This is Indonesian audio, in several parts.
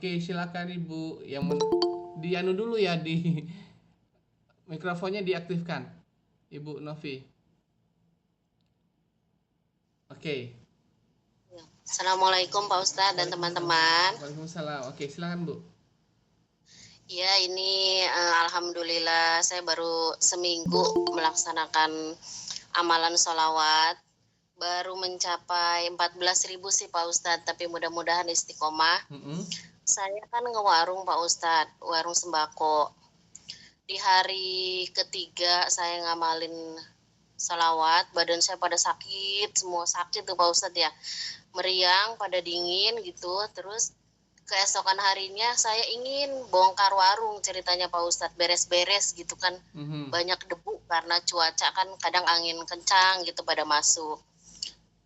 Oke, silakan Ibu. Dianu dulu ya, di mikrofonnya diaktifkan, Ibu Novi. Oke. Assalamualaikum Pak Ustadz dan teman-teman. Waalaikumsalam. Oke, silakan Bu. Ya, ini alhamdulillah saya baru seminggu melaksanakan amalan sholawat. Baru mencapai 14.000 sih Pak Ustadz, tapi mudah-mudahan istiqomah. Saya kan ngewarung Pak Ustadz, warung sembako. Di hari ketiga saya ngamalin sholawat, badan saya pada sakit, semua sakit tuh Pak Ustadz ya. Meriang, pada dingin gitu. Terus keesokan harinya saya ingin bongkar warung, ceritanya Pak Ustadz, beres-beres gitu kan. Banyak debu karena cuaca kan kadang angin kencang gitu pada masuk.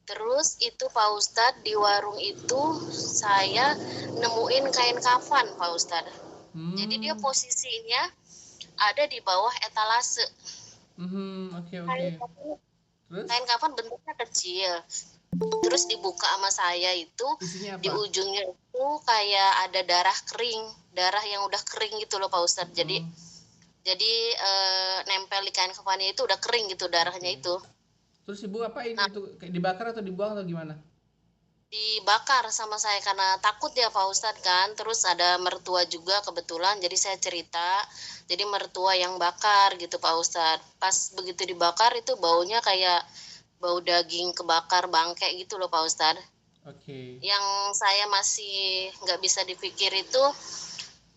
Terus itu Pak Ustadz, di warung itu saya nemuin kain kafan Pak Ustadz. Jadi dia posisinya ada di bawah etalase. Oke. Kain kafan bentuknya kecil. Terus dibuka sama saya itu, di ujungnya itu kayak ada darah kering, darah yang udah kering gitu loh Pak Ustadz. Jadi nempel di kain kafannya itu udah kering gitu darahnya itu. Terus Ibu apain itu? Kayak dibakar atau dibuang atau gimana? Dibakar sama saya karena takut ya Pak Ustadz kan. Terus ada mertua juga kebetulan, jadi saya cerita. Jadi mertua yang bakar gitu Pak Ustadz. Pas begitu dibakar itu baunya kayak bau daging kebakar bangke gitu loh Pak Ustadz. Oke. Yang saya masih nggak bisa dipikir itu,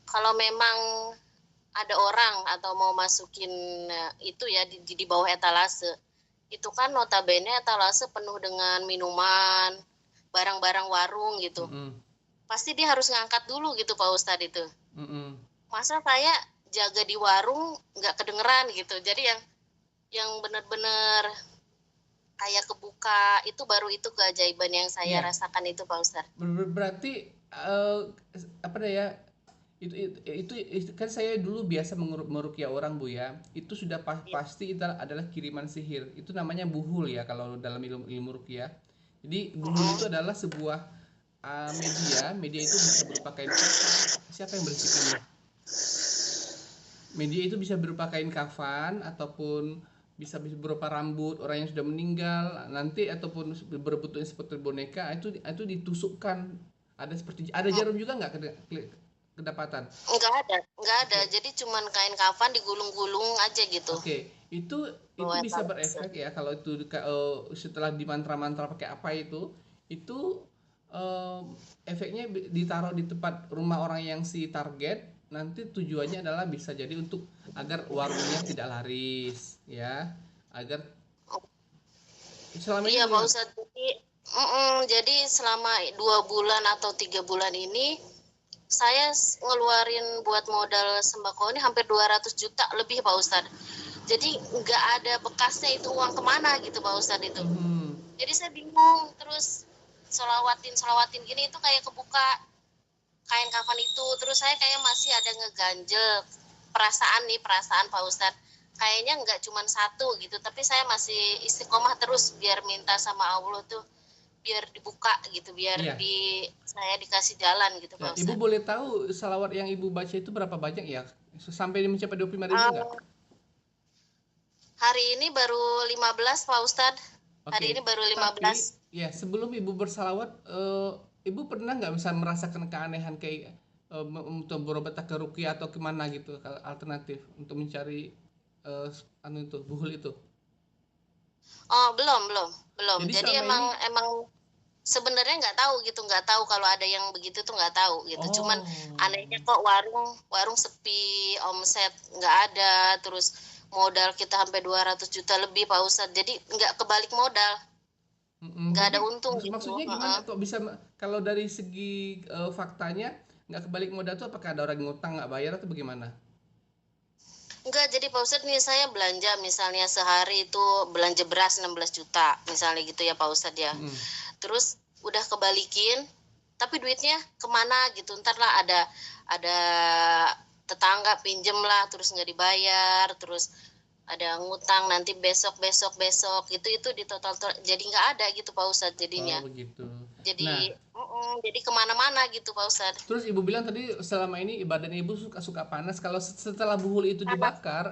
kalau memang ada orang atau mau masukin itu ya di bawah etalase, itu kan notabene etalase penuh dengan minuman, barang-barang warung gitu. Pasti dia harus ngangkat dulu gitu Pak Ustadz itu. Masa saya jaga di warung nggak kedengeran gitu. Jadi yang benar-benar kayak kebuka, itu baru itu keajaiban yang saya rasakan itu Pak Ustadz. Berarti apa ya? Itu kan saya dulu biasa meruqyah orang Bu ya. Itu sudah pasti itu adalah kiriman sihir. Itu namanya buhul ya kalau dalam ilmu ruqyah. Jadi buhul itu adalah sebuah media itu bisa berupa kain kafan. Siapa yang berisik ini? Media itu bisa berupa kain kafan ataupun bisa berupa rambut orang yang sudah meninggal nanti, ataupun berbentuk seperti boneka, itu ditusukkan. Ada jarum juga nggak kedapatan? Nggak ada. Jadi cuman kain kafan digulung-gulung aja gitu. Oke, itu bisa berefek ya kalau itu setelah dimantra-mantra pakai apa itu efeknya ditaruh di tempat rumah orang yang si target. Nanti tujuannya adalah bisa jadi untuk agar warungnya tidak laris ya, agar selama ini Pak Ustadz. Jadi selama 2 bulan atau 3 bulan ini saya ngeluarin buat modal sembako ini hampir 200 juta lebih Pak Ustadz. Jadi nggak ada bekasnya itu uang kemana gitu Pak Ustadz itu. Jadi saya bingung, terus selawatin gini itu kayak kebuka kain kafan itu. Terus saya kayak masih ada ngeganjel perasaan Pak Ustadz. Kayaknya nggak cuma satu gitu, tapi saya masih istiqomah terus biar minta sama Allah tuh biar dibuka gitu, biar saya dikasih jalan gitu Pak Ustadz. Ibu boleh tahu salawat yang Ibu baca itu berapa banyak ya? Sampai mencapai 25.000 enggak? Hari ini baru 15 Pak Ustadz. Hari ini baru 15. Tapi ya sebelum Ibu bersalawat, Ibu pernah nggak bisa merasakan keanehan kayak untuk berobat ke ruqyah atau kemana gitu, alternatif untuk mencari itu buhul itu? Oh, belum. Jadi emang sebenarnya nggak tahu kalau ada yang begitu tuh nggak tahu gitu. Cuman anehnya kok warung sepi, omset nggak ada, terus modal kita sampai 200 juta lebih Pak Ustadz. Jadi nggak kebalik modal, nggak ada untung gitu. Maksudnya gimana kok bisa, kalau dari segi faktanya nggak kebalik modal tuh, apakah ada orang ngutang nggak bayar atau bagaimana? Enggak, jadi Pak Ustadz nih saya belanja misalnya sehari itu belanja beras 16 juta misalnya gitu ya Pak Ustadz ya. Terus udah kebalikin, tapi duitnya kemana gitu, ntar lah ada tetangga pinjem lah terus nggak dibayar, terus ada ngutang nanti besok gitu, itu di total jadi nggak ada gitu Pak Ustadz jadinya. Begitu. Jadi Jadi kemana-mana gitu Pak Ustadz. Terus ibu bilang tadi selama ini badan ibu suka panas. Kalau setelah buhul itu Panas dibakar,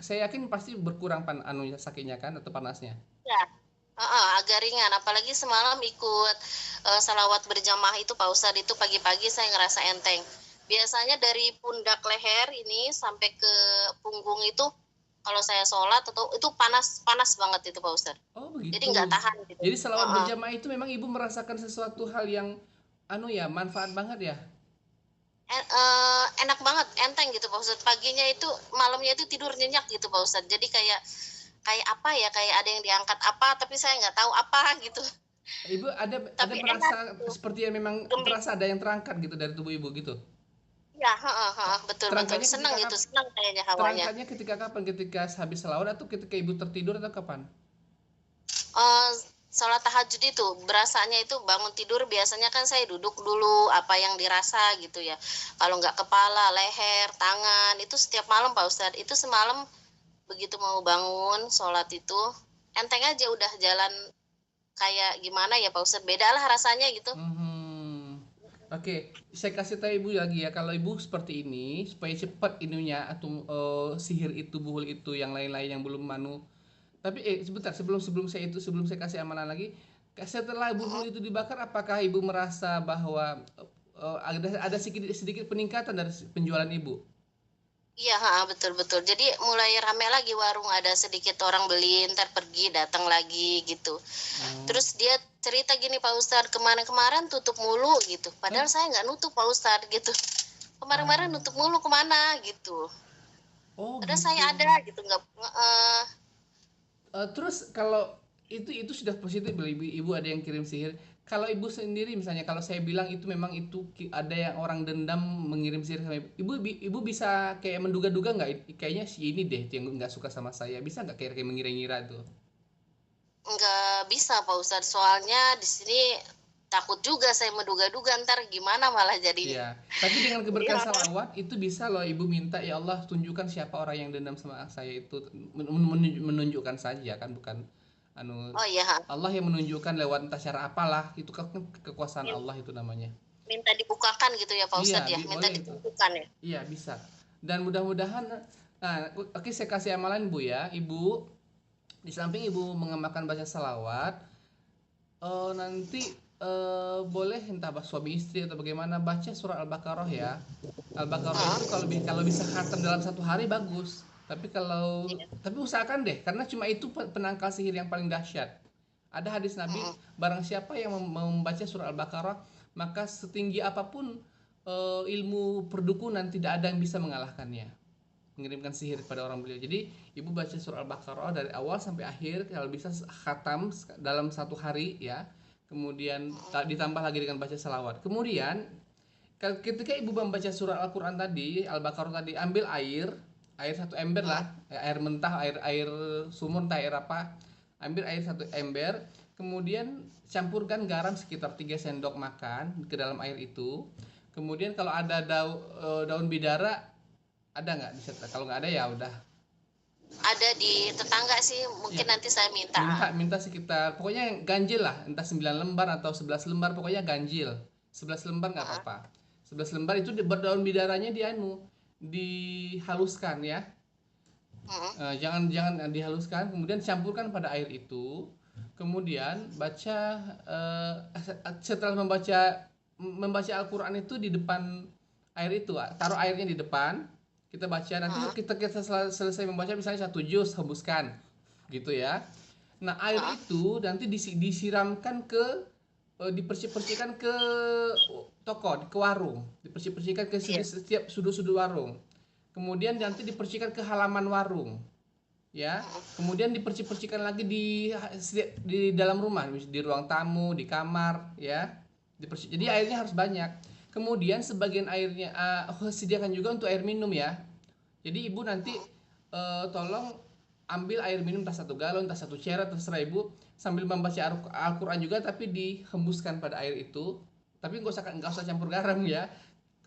saya yakin pasti berkurang anunya sakitnya kan atau panasnya. ya. Agak ringan. Apalagi semalam ikut salawat berjamaah itu Pak Ustadz, itu pagi-pagi saya ngerasa enteng. Biasanya dari pundak leher ini sampai ke punggung itu kalau saya sholat atau itu panas panas banget itu Pak Ustadz. Oh Jadi begitu. nggak tahan gitu. Jadi selawat berjamaah itu memang ibu merasakan sesuatu hal yang anu ya, manfaat banget ya. Enak banget, enteng gitu Pak Ustadz. Paginya itu, malamnya itu tidur nyenyak gitu Pak Ustadz. Jadi kayak kayak apa ya, kayak ada yang diangkat apa, tapi saya nggak tahu apa gitu. Ibu ada Tapi enak merasa gitu. seperti yang memang Gembira. terasa ada yang terangkat gitu dari tubuh ibu gitu. Ya, betul betul. Terangkatnya Senang ketika gitu, senang kayaknya hawanya. terangkatnya ketika kapan? Ketika habis selawat atau ketika ibu tertidur atau kapan? Eh, Sholat tahajud itu berasanya itu bangun tidur biasanya kan saya duduk dulu apa yang dirasa gitu ya. Kalau nggak kepala, leher, tangan itu setiap malam Pak Ustadz. Itu semalam begitu mau bangun sholat itu enteng aja udah jalan kayak gimana ya Pak Ustadz. Beda lah rasanya gitu. Mhm. Oke, saya kasih tahu ibu lagi ya, kalau ibu seperti ini supaya cepat ininya atau sihir itu, buhul itu, yang lain-lain yang belum manu. Tapi sebentar, sebelum sebelum saya kasih amalan lagi, setelah buhul itu dibakar, apakah ibu merasa bahwa ada sedikit sedikit peningkatan dari penjualan ibu? Iya, betul-betul. Jadi mulai rame lagi warung, ada sedikit orang beli, ntar pergi, datang lagi gitu. Oh. Terus dia cerita gini Pak Ustadz, kemarin-kemarin tutup mulu gitu. Padahal saya nggak nutup Pak Ustadz gitu. Kemarin-kemarin Ah. nutup mulu kemana gitu. Oh Padahal gitu. saya ada gitu, nggak. Terus kalau itu sudah positif, ibu ada yang kirim sihir. Kalau ibu sendiri misalnya, kalau saya bilang itu memang itu ada yang orang dendam mengirim sihir sama ibu, ibu bisa kayak menduga-duga nggak? Kayaknya si ini deh yang nggak suka sama saya. Bisa nggak kayak mengira-ngira tuh? Nggak bisa Pak Ustadz, soalnya di sini takut juga saya menduga-duga ntar gimana malah jadinya. Iya. Tapi dengan keberkahan Iya. salawat itu bisa loh ibu minta, ya Allah tunjukkan siapa orang yang dendam sama saya itu, menunjukkan saja kan, bukan anu, Oh iya, Allah yang menunjukkan lewat entah cara apalah, itu kekuasaan Min- Allah itu namanya. minta dibukakan gitu ya Pak Iya, Ustadz ya, minta boleh itu. ditunjukkan ya. Iya, bisa. Dan mudah-mudahan, nah, oke, saya kasih amalan Bu ya. Ibu, di samping Ibu mengamalkan baca salawat, nanti boleh entah suami istri atau bagaimana baca surah Al-Baqarah ya. Al-Baqarah itu kalau bisa khatam dalam satu hari bagus. Iya. Tapi usahakan deh, karena cuma itu penangkal sihir yang paling dahsyat. Ada hadis Nabi, barang siapa yang membaca surah Al-Baqarah, maka setinggi apapun ilmu perdukunan tidak ada yang bisa mengalahkannya, mengirimkan sihir kepada orang beliau. Jadi ibu baca surah Al-Baqarah dari awal sampai akhir, kalau bisa khatam dalam satu hari ya. Kemudian ditambah lagi dengan baca salawat. Kemudian ketika ibu membaca surah Al-Quran tadi, Al-Baqarah tadi, ambil air satu ember lah, air mentah, air sumur, entah air apa. Ambil air satu ember, kemudian campurkan garam sekitar 3 sendok makan ke dalam air itu. Kemudian kalau ada daun bidara, ada nggak di sana? Kalau nggak ada ya udah. Ada di tetangga sih, Ya, mungkin nanti saya minta. minta sekitar, pokoknya ganjil lah, entah 9 lembar atau 11 lembar, pokoknya ganjil. 11 lembar nggak apa-apa. 11 lembar itu daun bidaranya dihaluskan ya. Jangan dihaluskan, kemudian campurkan pada air itu. Kemudian baca, setelah membaca Al-Qur'an itu di depan air itu, taruh airnya di depan, kita baca, nanti kita selesai membaca misalnya 1 juz, hembuskan gitu ya. Nah, air itu nanti disiramkan dipersih-persihkan ke toko, ke warung, dipersih-persihkan ke Iya. setiap sudut-sudut warung. Kemudian nanti dipersihkan ke halaman warung ya. Kemudian dipersih-persihkan lagi di dalam rumah, di ruang tamu, di kamar ya. Jadi airnya harus banyak. Kemudian sebagian airnya sediakan juga untuk air minum ya. Jadi ibu nanti tolong ambil air minum, entah 1 galon, entah 1 ceret, terserah ibu, sambil membaca Al-Quran juga, tapi dihembuskan pada air itu. Tapi nggak usah campur garam ya.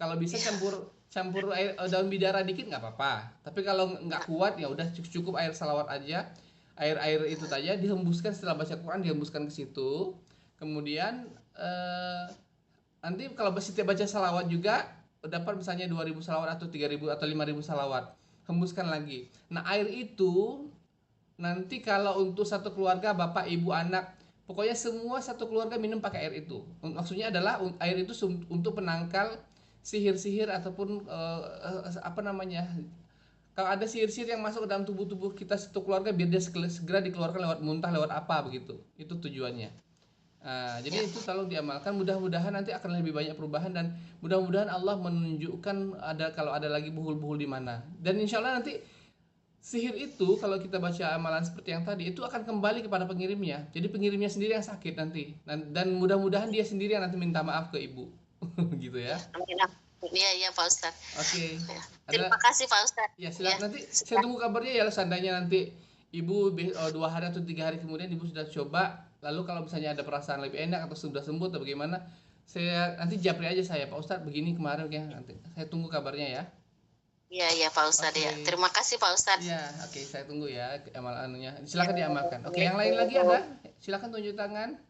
Kalau bisa campur air daun bidara dikit nggak apa-apa. Tapi kalau nggak kuat ya udah cukup air salawat aja. Air itu saja dihembuskan, setelah baca Quran dihembuskan ke situ. Kemudian nanti kalau setiap baca salawat juga dapat misalnya 2.000 salawat atau 3.000 atau 5.000 salawat. Hembuskan lagi. Nah, air itu nanti kalau untuk satu keluarga, bapak, ibu, anak, pokoknya semua satu keluarga minum pakai air itu. Maksudnya adalah air itu untuk penangkal sihir-sihir ataupun apa namanya? Kalau ada sihir-sihir yang masuk ke dalam tubuh-tubuh kita satu keluarga, biar dia segera dikeluarkan lewat muntah, lewat apa begitu. Itu tujuannya. Nah, Ya. jadi itu tolong diamalkan. Mudah-mudahan nanti akan lebih banyak perubahan, dan mudah-mudahan Allah menunjukkan kalau ada lagi buhul-buhul di mana. Dan insya Allah nanti sihir itu kalau kita baca amalan seperti yang tadi itu akan kembali kepada pengirimnya. Jadi pengirimnya sendiri yang sakit nanti. Dan mudah-mudahan dia sendiri yang nanti minta maaf ke ibu. Gitu Ya, ya. amin. Iya, iya Pak Ustadz. Oke. Ya. Terima Ada kasih Pak Ustadz. ya, Ya, silakan nanti saya sudah. tunggu kabarnya ya, seandainya nanti ibu 2 hari atau 3 hari kemudian ibu sudah coba, lalu kalau misalnya ada perasaan lebih enak atau sudah sembuh atau bagaimana, saya nanti japri aja saya, Pak Ustadz begini kemarin ya, nanti saya tunggu kabarnya ya. Iya, iya Pak Ustadz ya. Oke. Terima kasih Pak Ustadz. Iya, oke, saya tunggu ya amal anunya. Ya, Silakan diamalkan. Oke, yang lain lagi Assalamualaikum. ada? Silakan tunjuk tangan.